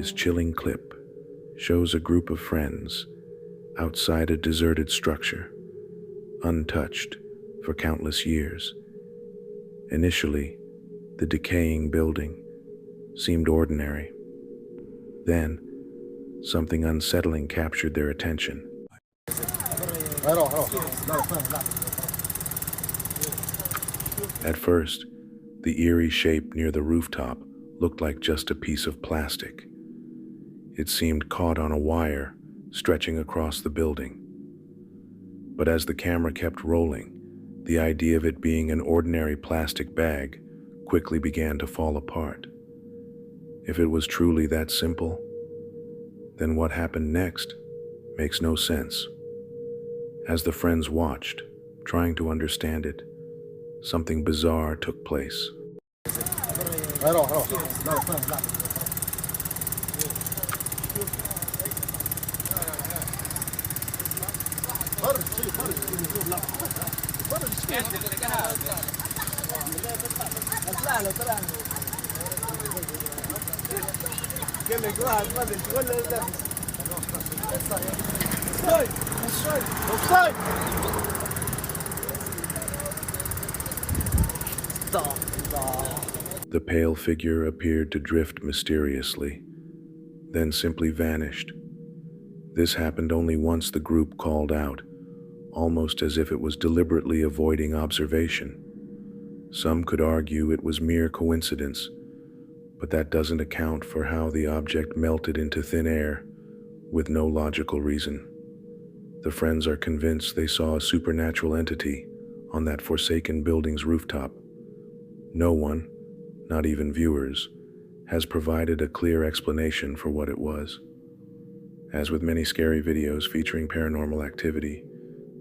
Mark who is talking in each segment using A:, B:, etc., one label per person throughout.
A: This chilling clip shows a group of friends outside a deserted structure, untouched for countless years. Initially, the decaying building seemed ordinary. Then, something unsettling captured their attention. At first, the eerie shape near the rooftop looked like just a piece of plastic. It seemed caught on a wire stretching across the building. But as the camera kept rolling, the idea of it being an ordinary plastic bag quickly began to fall apart. If it was truly that simple, then what happened next makes no sense. As the friends watched, trying to understand it, something bizarre took place. The pale figure appeared to drift mysteriously, then simply vanished. This happened only once the group called out, almost as if it was deliberately avoiding observation. Some could argue it was mere coincidence, but that doesn't account for how the object melted into thin air with no logical reason. The friends are convinced they saw a supernatural entity on that forsaken building's rooftop. No one, not even viewers, has provided a clear explanation for what it was. As with many scary videos featuring paranormal activity,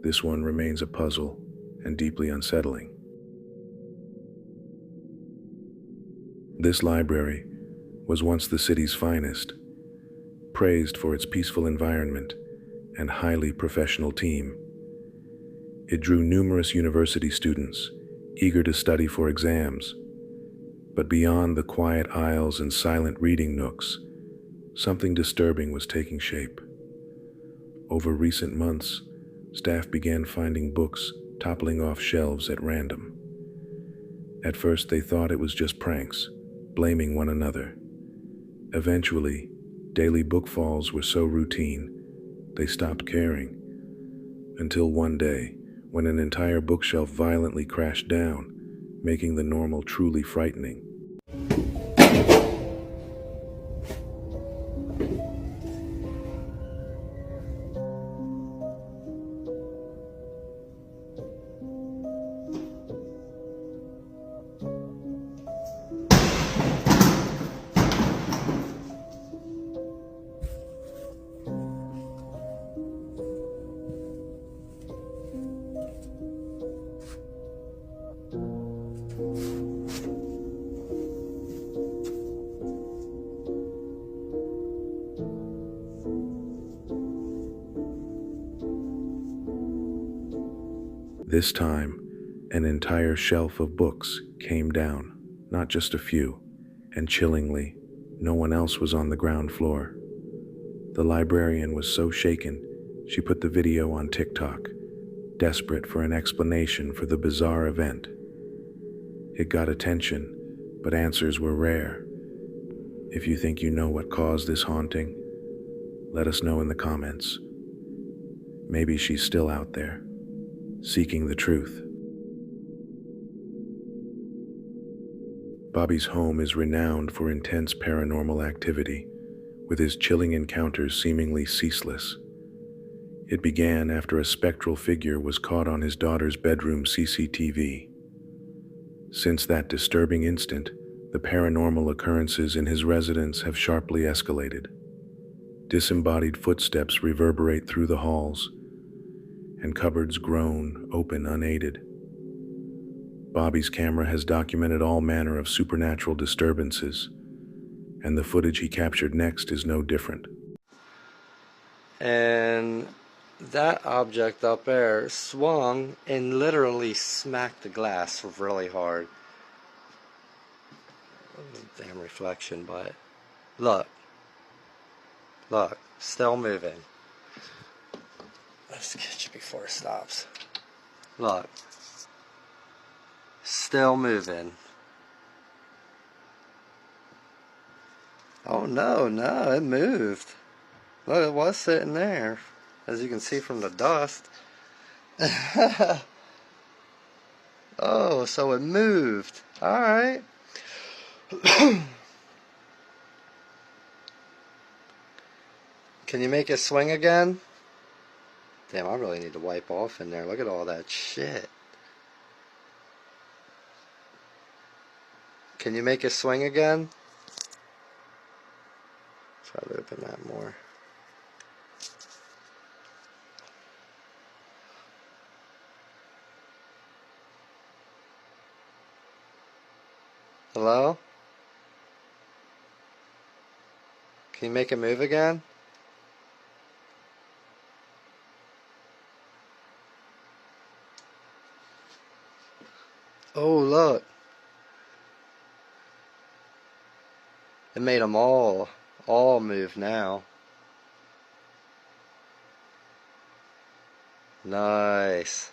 A: this one remains a puzzle and deeply unsettling. This library was once the city's finest, praised for its peaceful environment and highly professional team. It drew numerous university students eager to study for exams. But beyond the quiet aisles and silent reading nooks, something disturbing was taking shape. Over recent months, staff began finding books toppling off shelves at random. At first, they thought it was just pranks, blaming one another. Eventually, daily bookfalls were so routine, they stopped caring. Until one day, when an entire bookshelf violently crashed down, making the normal truly frightening. This time, an entire shelf of books came down, not just a few, and chillingly, no one else was on the ground floor. The librarian was so shaken, she put the video on TikTok, desperate for an explanation for the bizarre event. It got attention, but answers were rare. If you think you know what caused this haunting, let us know in the comments. Maybe she's still out there, seeking the truth. Bobby's home is renowned for intense paranormal activity, with his chilling encounters seemingly ceaseless. It began after a spectral figure was caught on his daughter's bedroom CCTV. Since that disturbing instant, the paranormal occurrences in his residence have sharply escalated. Disembodied footsteps reverberate through the halls, and cupboards groan open unaided. Bobby's camera has documented all manner of supernatural disturbances, and the footage he captured next is no different.
B: And that object up there swung and literally smacked the glass really hard. Damn reflection, but look, Look, still moving. Let's get you before it stops. Look. Still moving. Oh no, no, it moved. Look, it was sitting there. As you can see from the dust. Oh, so it moved. Alright. Can you make it swing again? Damn, I really need to wipe off in there. Look at all that shit. Can you make it swing again? Try to open that more. Hello? Can you make it move again? Oh, look. It made them all move now. Nice.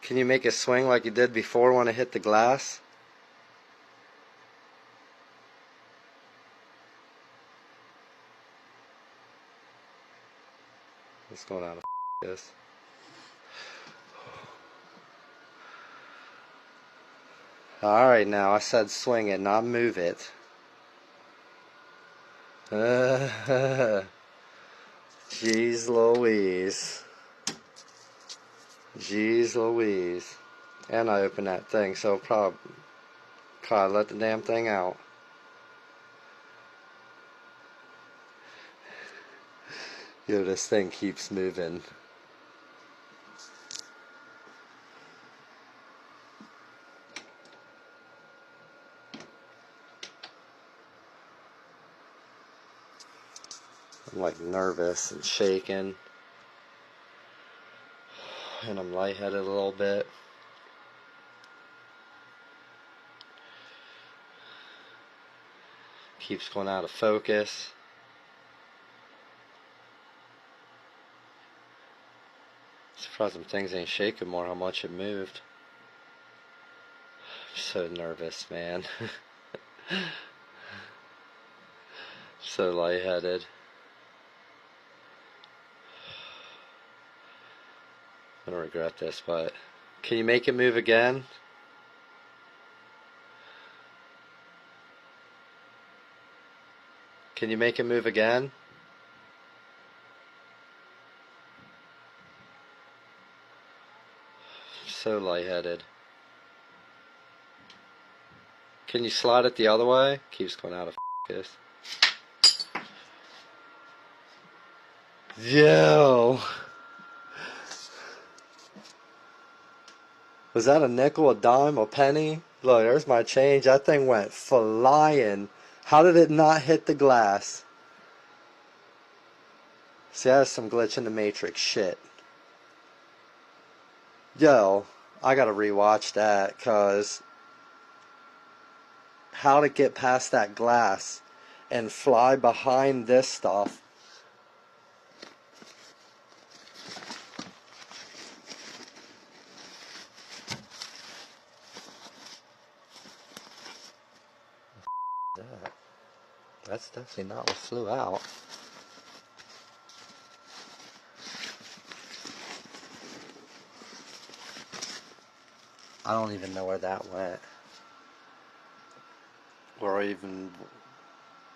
B: Can you make it swing like you did before when it hit the glass? It's going out of this. Alright, now I said swing it, not move it. Jeez Louise. Jeez Louise. And I opened that thing, so probably let the damn thing out. Yo, this thing keeps moving. I'm like nervous and shaking. And I'm lightheaded a little bit. Keeps going out of focus. Surprised some things ain't shaking more how much it moved. I'm so nervous, man. So lightheaded. I don't regret this, but can you make it move again? Can you make it move again? So lightheaded. Can you slide it the other way? Keeps going out of focus. Yo! Was that a nickel, a dime, a penny? Look, there's my change. That thing went flying. How did it not hit the glass? See, that's some glitch in the Matrix shit. Yo, I gotta rewatch that, cause how to get past that glass and fly behind this stuff. That's definitely not what flew out. I don't even know where that went. Or even...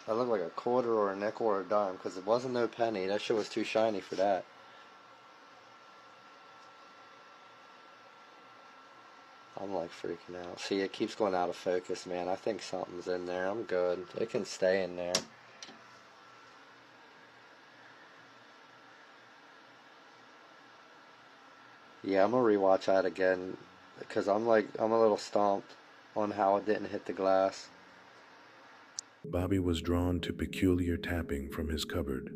B: That looked like a quarter or a nickel or a dime, because it wasn't no penny. That shit was too shiny for that. I'm like freaking out. See, it keeps going out of focus, man. I think something's in there. I'm good. It can stay in there. Yeah, I'm gonna rewatch that again, because I'm a little stumped on how it didn't hit the glass.
A: Bobby was drawn to peculiar tapping from his cupboard.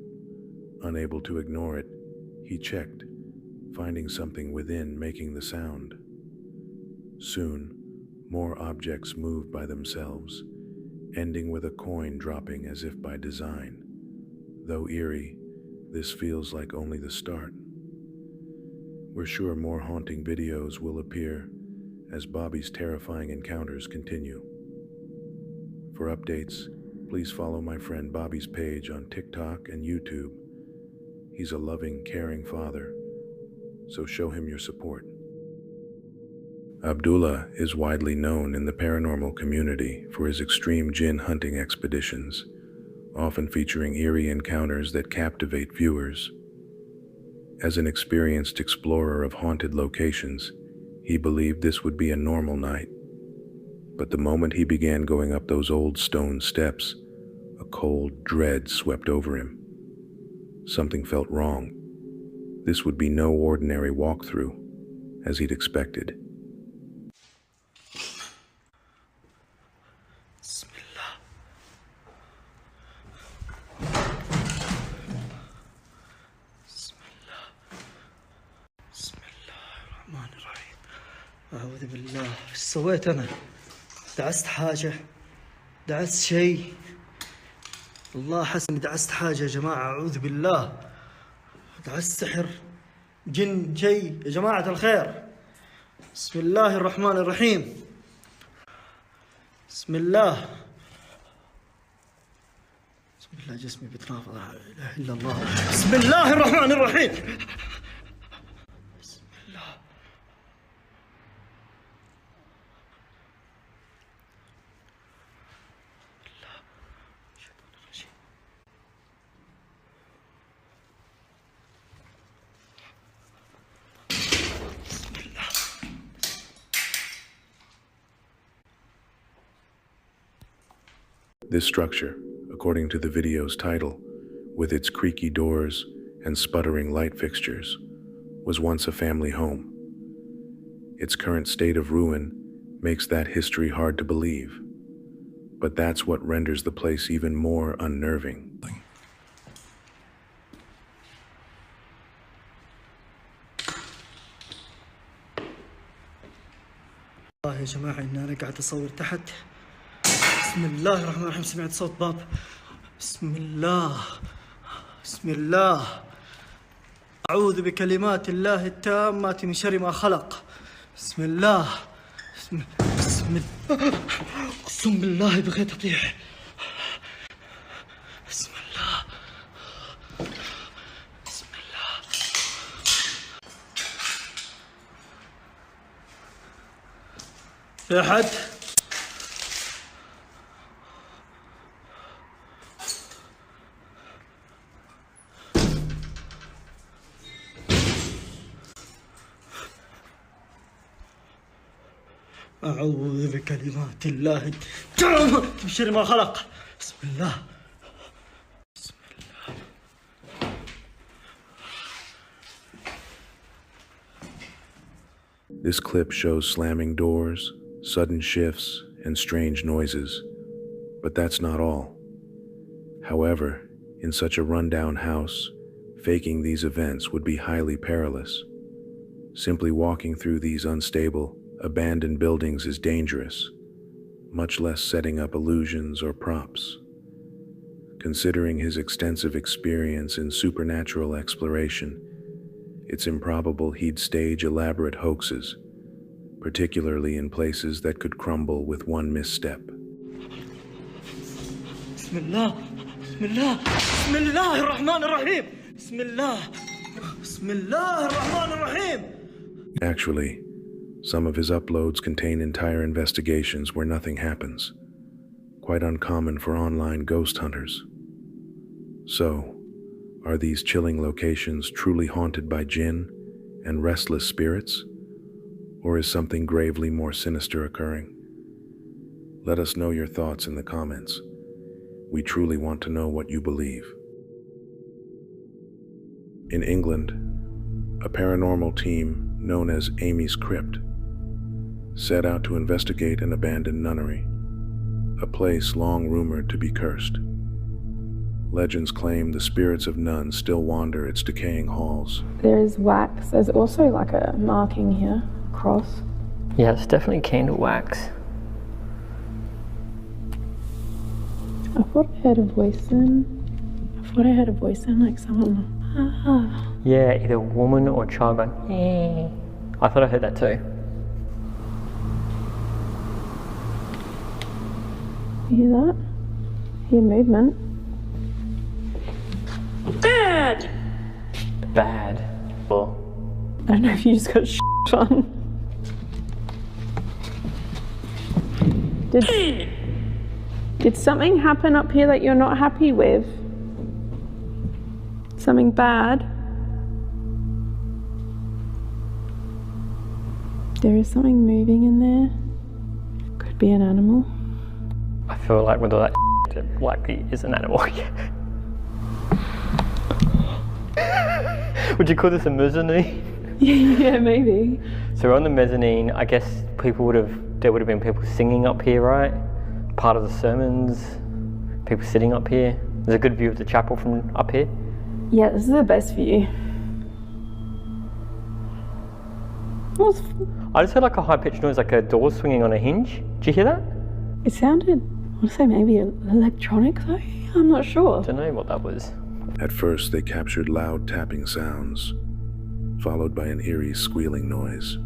A: Unable to ignore it, he checked, finding something within making the sound. Soon, more objects moved by themselves, ending with a coin dropping as if by design. Though eerie, this feels like only the start. We're sure more haunting videos will appear as Bobby's terrifying encounters continue. For updates, please follow my friend Bobby's page on TikTok and YouTube. He's a loving, caring father, so show him your support. Abdullah is widely known in the paranormal community for his extreme jinn hunting expeditions, often featuring eerie encounters that captivate viewers. As an experienced explorer of haunted locations, he believed this would be a normal night. But the moment he began going up those old stone steps, a cold dread swept over him. Something felt wrong. This would be no ordinary walkthrough, as he'd expected.
C: أعوذ بالله. إيش سويت أنا؟ دعست حاجة؟ دعست شيء؟ الله حسن دعست حاجة يا جماعة. أعوذ بالله. دعست سحر، جن، شيء يا جماعة الخير. بسم الله الرحمن الرحيم. بسم الله. بسم الله جسمي بيتنافض. لا إله إلا الله. بسم الله الرحمن الرحيم.
A: This structure, according to the video's title, with its creaky doors and sputtering light fixtures, was once a family home. Its current state of ruin makes that history hard to believe, but that's what renders the place even more unnerving.
C: الله يا جماعة إن أنا قاعد أصور تحت. بسم الله الرحمن الرحيم. سمعت صوت باب. بسم الله. بسم الله. أعوذ بكلمات الله التامات من شر ما خلق. بسم الله. بسم الله. أقسم بالله بغيت أطيح. بسم الله. بسم الله. في أحد؟ أعوذ بكلمات الله التامة من شر ما خلق. بسم الله. بسم الله.
A: This clip shows slamming doors, sudden shifts, and strange noises, but that's not all. However, in such a rundown house, faking these events would be highly perilous. Simply walking through these unstable, abandoned buildings is dangerous, much less setting up illusions or props. Considering his extensive experience in supernatural exploration, it's improbable he'd stage elaborate hoaxes, particularly in places that could crumble with one misstep.
C: بسم الله. بسم الله. بسم الله الرحمن الرحيم. بسم الله. بسم الله الرحمن الرحيم.
A: Actually, some of his uploads contain entire investigations where nothing happens, quite uncommon for online ghost hunters. So, are these chilling locations truly haunted by jinn and restless spirits? Or is something gravely more sinister occurring? Let us know your thoughts in the comments. We truly want to know what you believe. In England, a paranormal team known as Amy's Crypt set out to investigate an abandoned nunnery, a place long rumored to be cursed. Legends claim the spirits of nuns still wander its decaying halls.
D: There is wax. There's also like a marking here, cross.
E: Yeah, it's definitely candle wax.
D: I thought I heard a voice then. I thought I heard a voice then, like someone. Ah.
E: Yeah, either a woman or a child going, eh. I thought I heard that too.
D: You hear that? Hear movement. Bad!
E: Bad. Well,
D: I don't know if you just got shit on. Did something happen up here that you're not happy with? Something bad? There is something moving in there. Could be an animal.
E: I feel like with all that it likely is an animal. Would you call this a mezzanine?
D: Yeah, maybe.
E: So we're on the mezzanine. I guess there would have been people singing up here, right? Part of the sermons, people sitting up here. There's a good view of the chapel from up here.
D: Yeah, this is the best view.
E: I just heard like a high-pitched noise, like a door swinging on a hinge. Did you hear that?
D: It sounded, I want to say maybe electronic though? I'm not sure.
E: I don't know what that was.
A: At first, they captured loud tapping sounds, followed by an eerie squealing noise.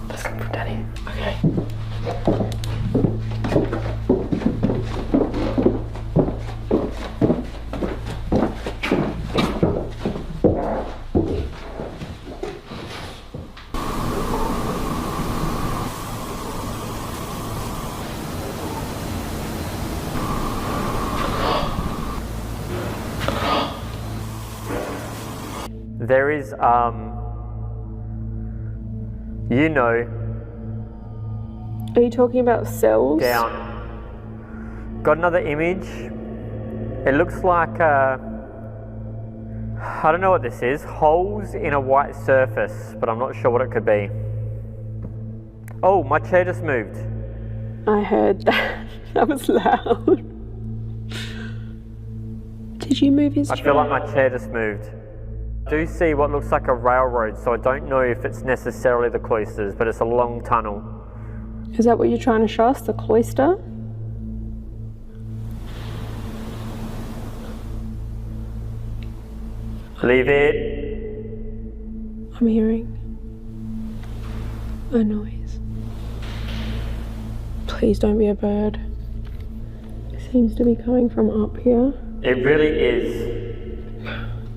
E: That's coming from Daddy. Okay. There is, you know,
D: Are you talking about cells?
E: down. Got another image. It looks like, I don't know what this is. Holes in a white surface, but I'm not sure what it could be. Oh, my chair just moved.
D: I heard that. That was loud. Did you move his
E: I
D: chair?
E: feel like my chair just moved. I do see what looks like a railroad, so I don't know if it's necessarily the cloisters, but it's a long tunnel.
D: Is that what you're trying to show us? The cloister?
E: Leave it.
D: I'm hearing a noise. Please don't be a bird. It seems to be coming from up here.
E: It really is.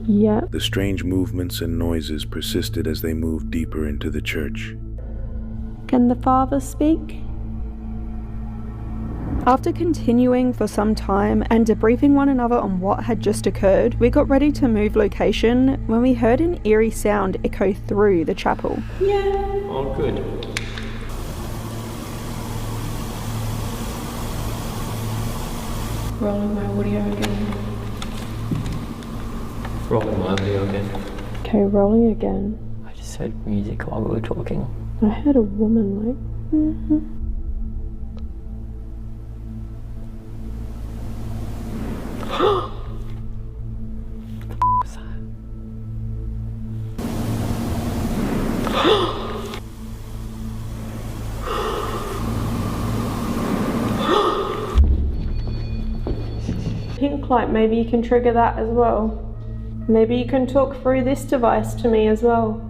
D: Yeah.
A: The strange movements and noises persisted as they moved deeper into the church.
D: Can the father speak? After continuing for some time and debriefing one another on what had just occurred, we got ready to move location when we heard an eerie sound echo through the chapel.
E: Oh, good.
D: Rolling my audio again.
E: Rolling my audio again.
D: Okay, rolling again.
E: I just heard music while we were talking.
D: I heard a woman like,
E: What's that?
D: pink light, maybe you can trigger that as well. Maybe you can talk through this device to me as well.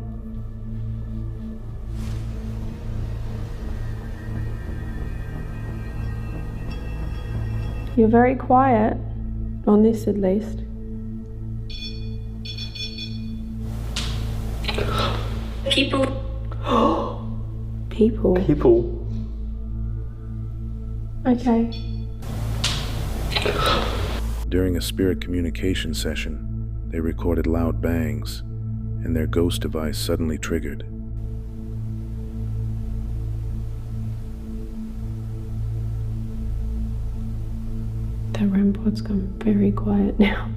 D: You're very quiet, on this at least.
F: People.
D: People.
E: People.
D: Okay.
A: During a spirit communication session, they recorded loud bangs, and their ghost device suddenly triggered.
D: The REM pod's gone very quiet now.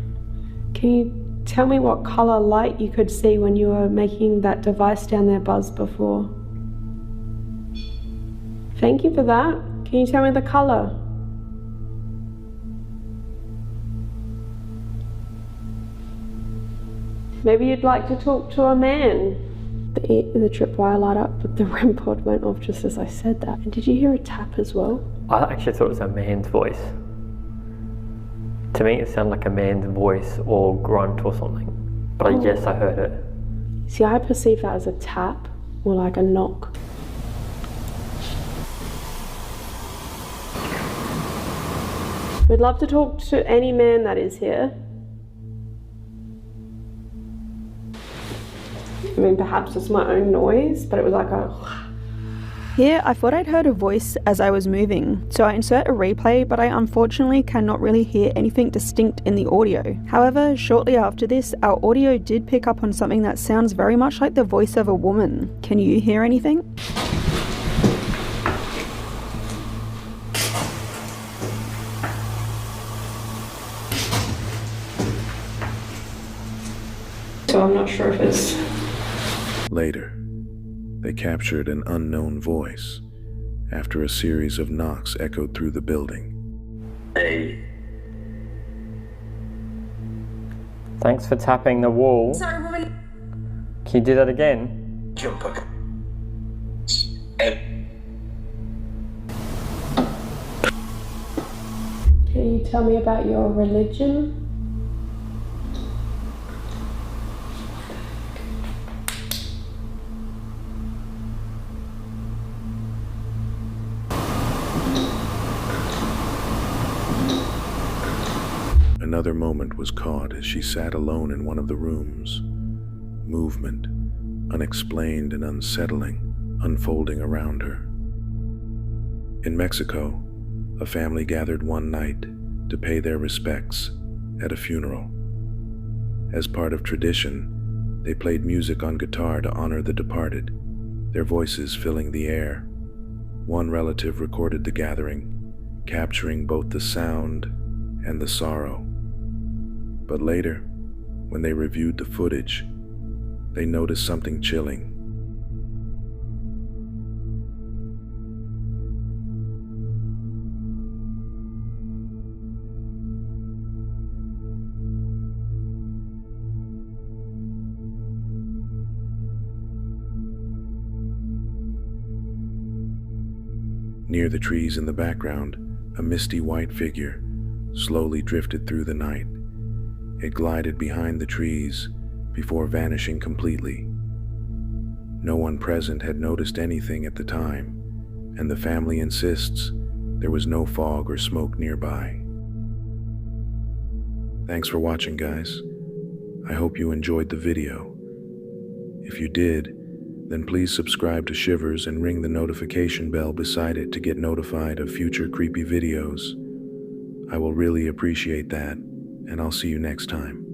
D: Can you tell me what color light you could see when you were making that device down there buzz before? Thank you for that. Can you tell me the color? Maybe you'd like to talk to a man. the tripwire light up, but the REM pod went off just as I said that. And did you hear a tap as well?
E: I actually thought it was a man's voice. To me, it sounded like a man's voice or grunt or something. But yes, I heard it.
D: See, I perceive that as a tap or like a knock. We'd love to talk to any man that is here. I mean, perhaps it's my own noise, but it was like a...
F: Here, I thought I'd heard a voice as I was moving, so I insert a replay, but I unfortunately cannot really hear anything distinct in the audio. However, shortly after this, our audio did pick up on something that sounds very much like the voice of a woman. Can you hear anything?
D: So I'm not sure if it's...
A: Later, they captured an unknown voice after a series of knocks echoed through the building.
G: Hey.
E: Thanks for tapping the wall.
H: Sorry, woman.
E: Can you do that again?
G: Jump up.
D: Can you tell me about your religion?
A: Another moment was caught as she sat alone in one of the rooms. Movement, unexplained and unsettling, unfolding around her. In Mexico, a family gathered one night to pay their respects at a funeral. As part of tradition, they played music on guitar to honor the departed, their voices filling the air. One relative recorded the gathering, capturing both the sound and the sorrow. But later, when they reviewed the footage, they noticed something chilling. Near the trees in the background, a misty white figure slowly drifted through the night. It glided behind the trees before vanishing completely. No one present had noticed anything at the time, and the family insists there was no fog or smoke nearby. Thanks for watching, guys. I hope you enjoyed the video. If you did, then please subscribe to Shivers and ring the notification bell beside it to get notified of future creepy videos. I will really appreciate that, and I'll see you next time.